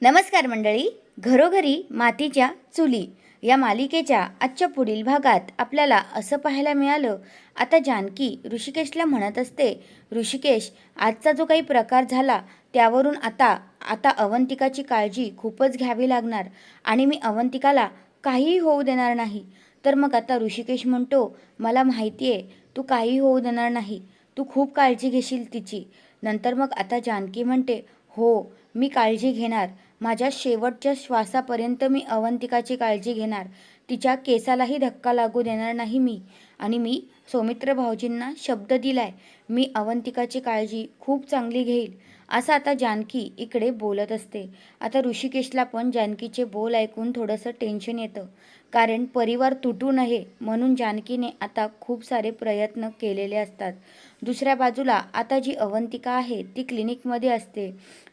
नमस्कार मंडळी. घरोघरी मातीच्या चुली या मालिकेच्या आजच्या पुढील भागात आपल्याला असं पाहायला मिळालं. आता जानकी ऋषिकेशला म्हणत असते, ऋषिकेश, आजचा जो काही प्रकार झाला त्यावरून आता आता अवंतिकाची काळजी खूपच घ्यावी लागणार आणि मी अवंतिकाला काहीही होऊ देणार नाही. तर मग आता ऋषिकेश म्हणतो, मला माहिती आहे तू काहीही होऊ देणार नाही, तू खूप काळजी घेशील तिची. नंतर मग आता जानकी म्हणते, हो मी काळजी घेणार, माझ्या शेवटच्या श्वासापर्यंत मी अवंतिकाची काळजी घेणार, तिच्या केसालाही धक्का लागू देणार नाही मी. आणि मी सौमित्र भाऊजींना शब्द दिलाय, मी अवंतिकाची काळजी खूप चांगली घेईल. असं आता जानकी इकडे बोलत असते. आता ऋषिकेशला पण जानकीचे बोल ऐकून थोडंसं टेन्शन येतं, कारण परिवार तुटू नये म्हणून जानकीने आता खूप सारे प्रयत्न केलेले असतात. दुसऱ्या बाजूला आता जी अवंतिका आहे ती क्लिनिकमध्ये असते.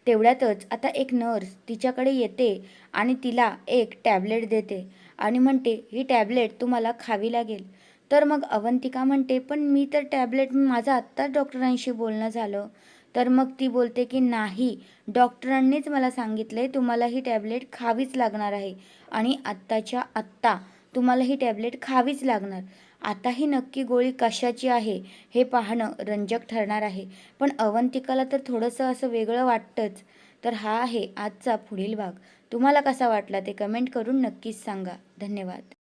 तेवढ्यातच आता एक नर्स तिच्याकडे येते आणि तिला एक टॅबलेट देते आणि म्हणते, ही टॅबलेट तुम्हाला खावी लागेल. तर मग अवंतिका म्हणते, पण मी तर टॅबलेट, माझं आत्ताच डॉक्टरांशी बोलणं झालं. तर मग ती बोलते की नाही, डॉक्टरांनीच मला सांगितले तुम्हाला ही टॅबलेट खावीच लागणार आहे आणि आत्ताच्या आत्ता तुम्हाला ही टॅबलेट खावीच लागणार. आता ही नक्की गोळी कशाची आहे हे पाहणं रंजक ठरणार आहे. पण अवंतिकाला तर थोडंसं असं वेगळं वाटतंच. तर हा आहे आजचा पुढील भाग. तुम्हाला कसा वाटला ते कमेंट करून नक्कीच सांगा. धन्यवाद.